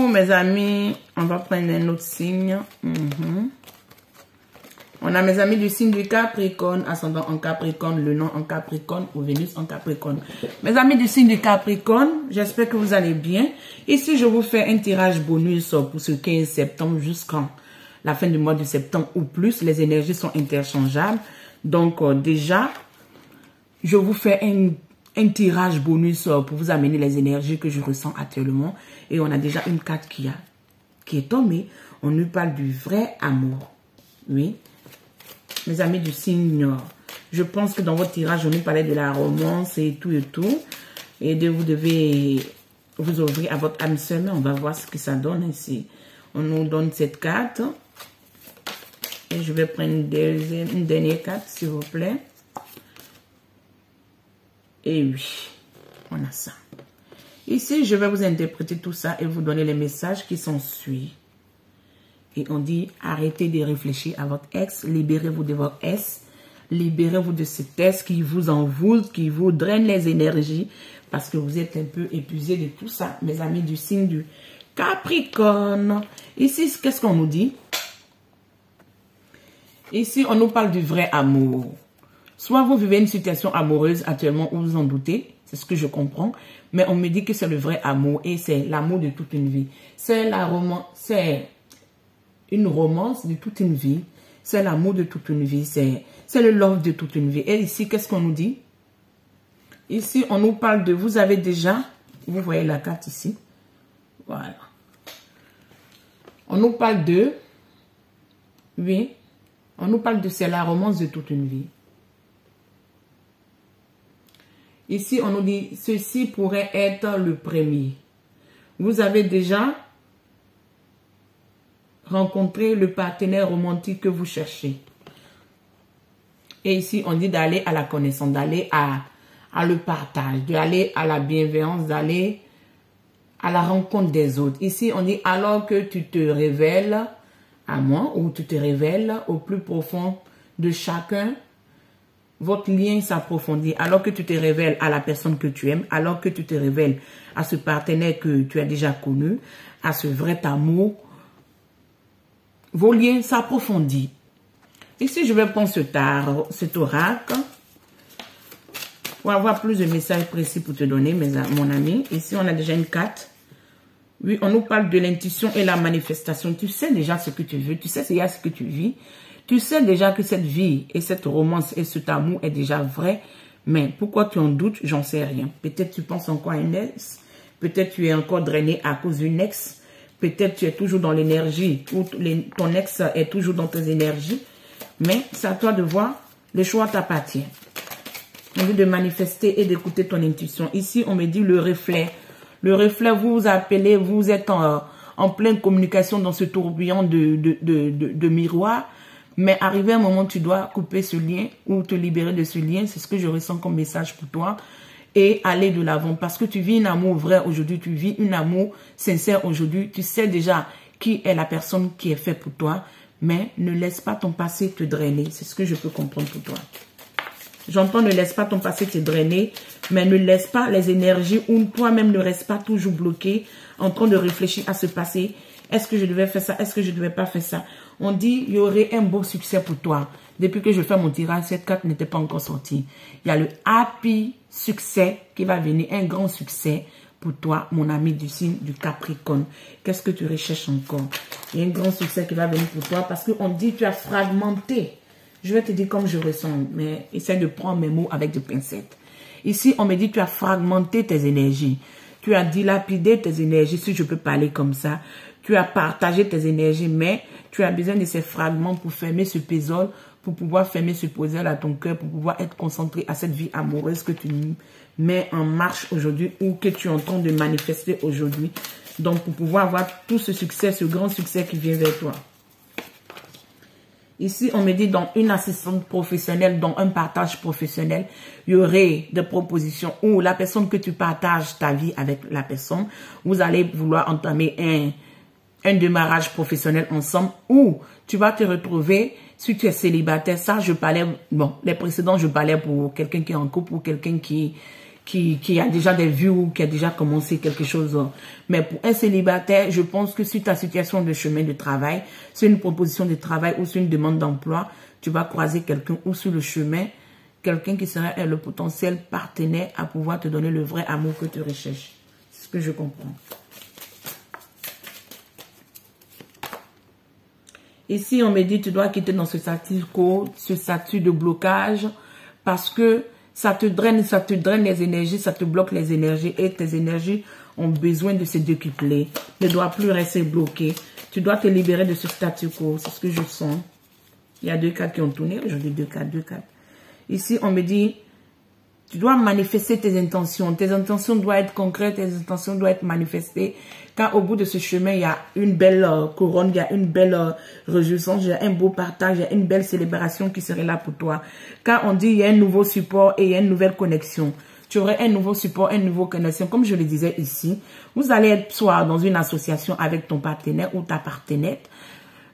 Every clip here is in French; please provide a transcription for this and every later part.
Mes amis, on va prendre un autre signe. On a mes amis du signe du Capricorne, ascendant en Capricorne, le nom en Capricorne ou Vénus en Capricorne. Mes amis du signe du Capricorne, j'espère que vous allez bien. Ici, je vous fais un tirage bonus pour ce 15 septembre jusqu'à la fin du mois de septembre ou plus. Les énergies sont interchangeables. Donc, déjà, je vous fais un tirage bonus pour vous amener les énergies que je ressens actuellement. Et on a déjà une carte qui est tombée. On nous parle du vrai amour. Oui. Mes amis du signe, je pense que dans votre tirage, on nous parlait de la romance et tout et tout. Et vous devez vous ouvrir à votre âme seule. On va voir ce que ça donne ici. On nous donne cette carte. Et je vais prendre une dernière carte, s'il vous plaît. Et oui, on a ça. Ici, je vais vous interpréter tout ça et vous donner les messages qui s'en suivent. Et on dit, arrêtez de réfléchir à votre ex, libérez-vous de votre ex, libérez-vous de cet ex qui vous envoûte, qui vous draine les énergies, parce que vous êtes un peu épuisé de tout ça, mes amis du signe du Capricorne. Ici, qu'est-ce qu'on nous dit? Ici, on nous parle du vrai amour. Soit vous vivez une situation amoureuse actuellement où vous en doutez, c'est ce que je comprends, mais on me dit que c'est le vrai amour et c'est l'amour de toute une vie. C'est une romance de toute une vie, c'est l'amour de toute une vie, c'est le love de toute une vie. Et ici, qu'est-ce qu'on nous dit? Ici, on nous parle de, vous avez déjà, vous voyez la carte ici, voilà. On nous parle de, oui, on nous parle de, c'est la romance de toute une vie. Ici, on nous dit, ceci pourrait être le premier. Vous avez déjà rencontré le partenaire romantique que vous cherchez. Et ici, on dit d'aller à la connaissance, d'aller à le partage, d'aller à la bienveillance, d'aller à la rencontre des autres. Ici, on dit alors que tu te révèles à moi ou tu te révèles au plus profond de chacun, votre lien s'approfondit. Alors que tu te révèles à la personne que tu aimes, alors que tu te révèles à ce partenaire que tu as déjà connu, à ce vrai amour, vos liens s'approfondissent. Ici, je vais prendre cet oracle pour avoir plus de messages précis pour te donner, mon ami. Ici, on a déjà une carte. Oui, on nous parle de l'intuition et la manifestation. Tu sais déjà ce que tu veux, tu sais déjà ce que tu vis. Tu sais déjà que cette vie et cette romance et cet amour est déjà vrai. Mais pourquoi tu en doutes, j'en sais rien. Peut-être tu penses encore à une ex. Peut-être tu es encore drainé à cause d'une ex. Peut-être tu es toujours dans l'énergie ou ton ex est toujours dans tes énergies. Mais c'est à toi de voir. Le choix t'appartient. On veut de manifester et d'écouter ton intuition. Ici, on me dit le reflet. Le reflet, vous vous appelez, vous êtes en pleine communication dans ce tourbillon de miroir. Mais arrivé un moment, tu dois couper ce lien ou te libérer de ce lien. C'est ce que je ressens comme message pour toi. Et aller de l'avant. Parce que tu vis un amour vrai aujourd'hui. Tu vis un amour sincère aujourd'hui. Tu sais déjà qui est la personne qui est faite pour toi. Mais ne laisse pas ton passé te drainer. C'est ce que je peux comprendre pour toi. J'entends ne laisse pas ton passé te drainer. Mais ne laisse pas les énergies ou toi-même ne reste pas toujours bloqué en train de réfléchir à ce passé. Est-ce que je devais faire ça? Est-ce que je ne devais pas faire ça? On dit, il y aurait un beau succès pour toi. Depuis que je fais mon tirage, cette carte n'était pas encore sortie. Il y a le happy succès qui va venir, un grand succès pour toi, mon ami du signe du Capricorne. Qu'est-ce que tu recherches encore? Il y a un grand succès qui va venir pour toi parce qu'on dit, tu as fragmenté. Je vais te dire comme je ressens, mais essaie de prendre mes mots avec des pincettes. Ici, on me dit, tu as fragmenté tes énergies. Tu as dilapidé tes énergies, si je peux parler comme ça. Tu as partagé tes énergies, mais tu as besoin de ces fragments pour fermer ce puzzle, pour pouvoir fermer ce puzzle à ton cœur, pour pouvoir être concentré à cette vie amoureuse que tu mets en marche aujourd'hui ou que tu es en train de manifester aujourd'hui. Donc, pour pouvoir avoir tout ce succès, ce grand succès qui vient vers toi. Ici, on me dit dans une assistance professionnelle, dans un partage professionnel, il y aurait des propositions où la personne que tu partages ta vie avec la personne, vous allez vouloir entamer un démarrage professionnel ensemble où tu vas te retrouver, si tu es célibataire, ça je parlais, bon, les précédents je parlais pour quelqu'un qui est en couple ou quelqu'un qui qui a déjà des vues ou qui a déjà commencé quelque chose. Mais pour un célibataire, je pense que sur ta situation de chemin de travail, c'est une proposition de travail ou c'est une demande d'emploi, tu vas croiser quelqu'un ou sur le chemin, quelqu'un qui serait le potentiel partenaire à pouvoir te donner le vrai amour que tu recherches. C'est ce que je comprends. Ici, on me dit tu dois quitter dans ce statut quo, ce statut de blocage, parce que ça te draine les énergies, ça te bloque les énergies et tes énergies ont besoin de se décupler. Ne dois plus rester bloqué. Tu dois te libérer de ce statu quo. C'est ce que je sens. Il y a 2 cartes qui ont tourné. Aujourd'hui, 2 cartes. Ici, on me dit, tu dois manifester tes intentions. Tes intentions doivent être concrètes, tes intentions doivent être manifestées. Car au bout de ce chemin, il y a une belle couronne, il y a une belle réjouissance, il y a un beau partage, il y a une belle célébration qui serait là pour toi. Car on dit, il y a un nouveau support et il y a une nouvelle connexion. Tu aurais un nouveau support, une nouvelle connexion. Comme je le disais ici, vous allez être soit dans une association avec ton partenaire ou ta partenaire,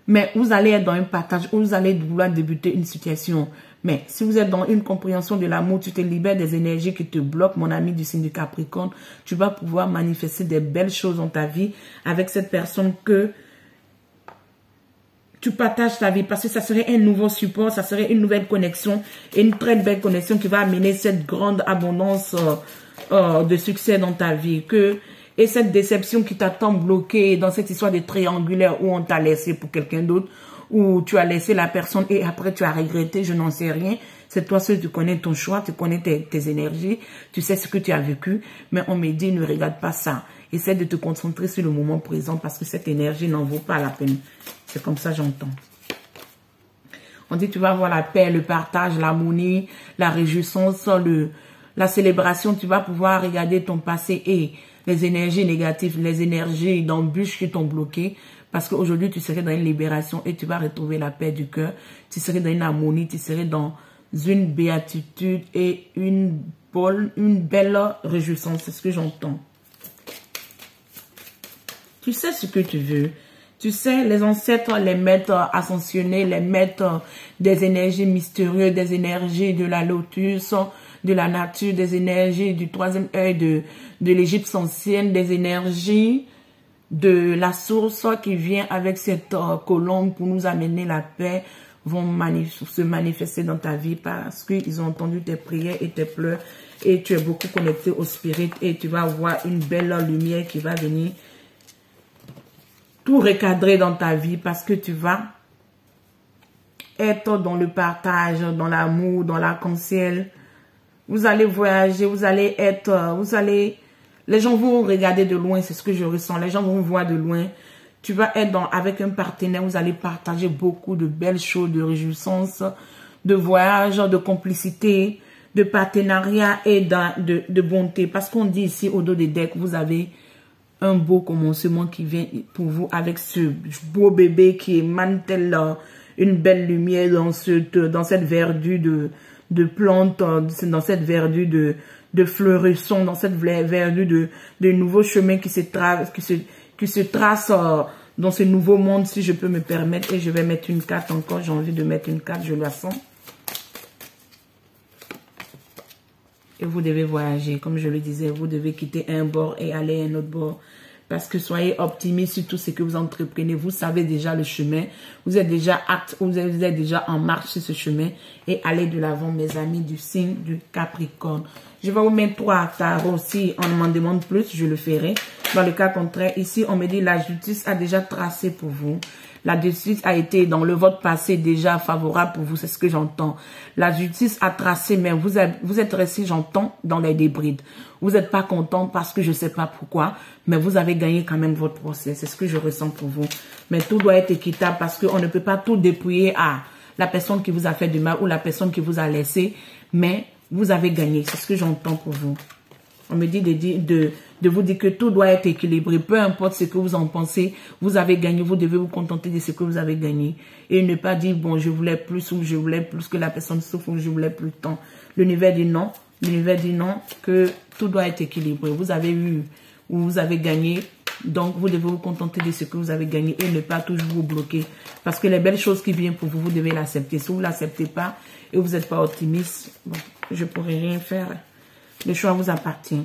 mais vous allez être dans un partage où vous allez vouloir débuter une situation. Mais si vous êtes dans une compréhension de l'amour, tu te libères des énergies qui te bloquent, mon ami du signe du Capricorne. Tu vas pouvoir manifester des belles choses dans ta vie avec cette personne que tu partages ta vie. Parce que ça serait un nouveau support, ça serait une nouvelle connexion. Et une très belle connexion qui va amener cette grande abondance de succès dans ta vie. Et cette déception qui t'attend bloquée dans cette histoire de triangulaire où on t'a laissé pour quelqu'un d'autre, où tu as laissé la personne et après tu as regretté, je n'en sais rien. C'est toi seul, tu connais ton choix, tu connais tes énergies, tu sais ce que tu as vécu. Mais on me dit, ne regarde pas ça. Essaie de te concentrer sur le moment présent parce que cette énergie n'en vaut pas la peine. C'est comme ça j'entends. On dit, tu vas avoir la paix, le partage, l'harmonie, la réjouissance, la célébration. Tu vas pouvoir regarder ton passé et les énergies négatives, les énergies d'embûches qui t'ont bloqué. Parce qu'aujourd'hui, tu serais dans une libération et tu vas retrouver la paix du cœur. Tu serais dans une harmonie, tu serais dans une béatitude et une belle réjouissance. C'est ce que j'entends. Tu sais ce que tu veux. Tu sais, les ancêtres, les maîtres ascensionnés, les maîtres des énergies mystérieuses, des énergies de la lotus, de la nature, des énergies du troisième œil de l'Égypte ancienne, des énergies de la source qui vient avec cette colombe pour nous amener la paix, vont se manifester dans ta vie parce qu'ils ont entendu tes prières et tes pleurs et tu es beaucoup connecté au spirit et tu vas voir une belle lumière qui va venir tout recadrer dans ta vie parce que tu vas être dans le partage, dans l'amour, dans l'arc-en-ciel. Vous allez voyager, les gens vont regarder de loin, c'est ce que je ressens. Les gens vont voir de loin. Tu vas être avec un partenaire, vous allez partager beaucoup de belles choses, de réjouissance, de voyage, de complicité, de partenariat et de bonté. Parce qu'on dit ici au dos des decks, vous avez un beau commencement qui vient pour vous avec ce beau bébé qui émane telle une belle lumière dans cette verdure de plantes, dans cette verdure de fleurissons, dans cette verdure de nouveaux chemins qui se tracent dans ce nouveau monde, si je peux me permettre. Et je vais mettre une carte encore, j'ai envie de mettre une carte, je la sens. Et vous devez voyager, comme je le disais, vous devez quitter un bord et aller à un autre bord. Parce que soyez optimistes sur tout ce que vous entreprenez. Vous savez déjà le chemin. Vous êtes déjà acte, vous êtes déjà en marche sur ce chemin. Et allez de l'avant, mes amis du signe du Capricorne. Je vais vous mettre 3 tarots. Si on m'en demande plus, je le ferai. Dans le cas contraire, ici, on me dit la justice a déjà tracé pour vous. La justice a été dans le vote passé déjà favorable pour vous. C'est ce que j'entends. La justice a tracé, mais vous êtes resté, j'entends, dans les débris. Vous n'êtes pas content parce que je ne sais pas pourquoi, mais vous avez gagné quand même votre procès. C'est ce que je ressens pour vous. Mais tout doit être équitable parce qu'on ne peut pas tout dépouiller à la personne qui vous a fait du mal ou la personne qui vous a laissé. Mais vous avez gagné. C'est ce que j'entends pour vous. On me dit de vous dire que tout doit être équilibré. Peu importe ce que vous en pensez, vous avez gagné. Vous devez vous contenter de ce que vous avez gagné. Et ne pas dire, bon, je voulais plus ou je voulais plus que la personne souffre ou je voulais plus de temps. L'univers dit non. L'univers dit non, que tout doit être équilibré. Vous avez eu ou vous avez gagné. Donc, vous devez vous contenter de ce que vous avez gagné et ne pas toujours vous bloquer. Parce que les belles choses qui viennent pour vous, vous devez l'accepter. Si vous ne l'acceptez pas et vous n'êtes pas optimiste, bon, je ne pourrai rien faire. Le choix vous appartient.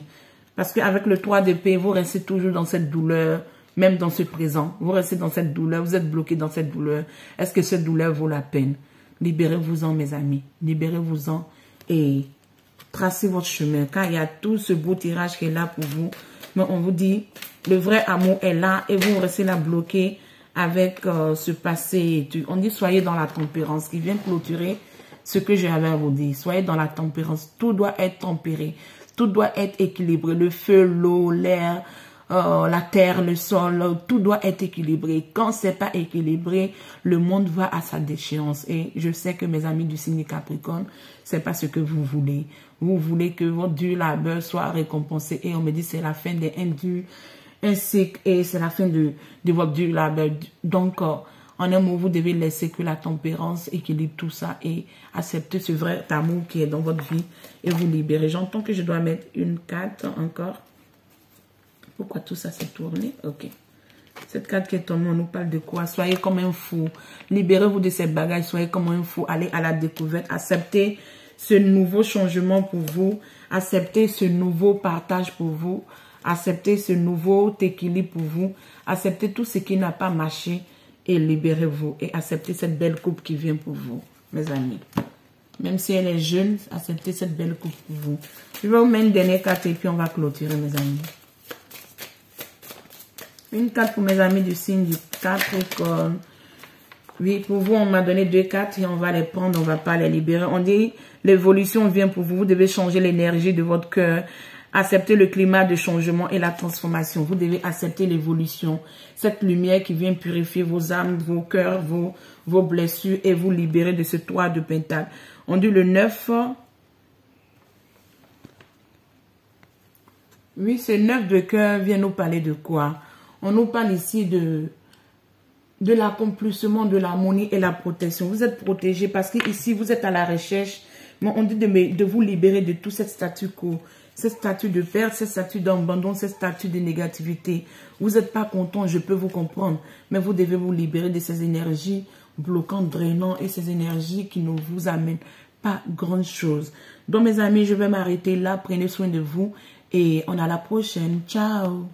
Parce qu'avec le 3 d'épée, vous restez toujours dans cette douleur, même dans ce présent. Vous restez dans cette douleur, vous êtes bloqué dans cette douleur. Est-ce que cette douleur vaut la peine? Libérez-vous-en, mes amis. Libérez-vous-en et tracez votre chemin. Car il y a tout ce beau tirage qui est là pour vous. Mais on vous dit, le vrai amour est là et vous restez là bloqué avec ce passé. On dit, soyez dans la tempérance qui vient clôturer ce que j'avais à vous dire. Soyez dans la tempérance. Tout doit être tempéré. Tout doit être équilibré. Le feu, l'eau, l'air, la terre, le sol, tout doit être équilibré. Quand c'est pas équilibré, le monde va à sa déchéance. Et je sais que mes amis du signe Capricorne, c'est pas ce que vous voulez. Vous voulez que votre dur labeur soit récompensé. Et on me dit c'est la fin des indus, un cycle et c'est la fin de votre dur labeur. Donc, en un mot, vous devez laisser que la tempérance équilibre tout ça et accepter ce vrai amour qui est dans votre vie et vous libérer. J'entends que je dois mettre une carte encore. Pourquoi tout ça s'est tourné? Ok. Cette carte qui est tombée, on nous parle de quoi? Soyez comme un fou. Libérez-vous de ces bagages. Soyez comme un fou. Allez à la découverte. Acceptez ce nouveau changement pour vous. Acceptez ce nouveau partage pour vous. Acceptez ce nouveau équilibre pour vous. Acceptez tout ce qui n'a pas marché. Et libérez-vous. Et acceptez cette belle coupe qui vient pour vous, mes amis. Même si elle est jeune, acceptez cette belle coupe pour vous. Je vais vous mettre une dernière carte et puis on va clôturer, mes amis. Une carte pour mes amis du signe du Capricorne. Oui, pour vous, on m'a donné 2 cartes et on va les prendre, on ne va pas les libérer. On dit, l'évolution vient pour vous. Vous devez changer l'énergie de votre cœur. Accepter le climat de changement et la transformation. Vous devez accepter l'évolution. Cette lumière qui vient purifier vos âmes, vos cœurs, vos blessures et vous libérer de ce 3 de Pentacle. On dit le 9. Oui, ce 9 de cœur vient nous parler de quoi? On nous parle ici de l'accomplissement de l'harmonie et la protection. Vous êtes protégé parce qu'ici, vous êtes à la recherche. Mais on dit de vous libérer de tout cette statu quo. Cette statut de perte, cette statut d'abandon, cette statut de négativité. Vous n'êtes pas content, je peux vous comprendre. Mais vous devez vous libérer de ces énergies bloquantes, drainantes et ces énergies qui ne vous amènent pas grand chose. Donc mes amis, je vais m'arrêter là. Prenez soin de vous et on a la prochaine. Ciao!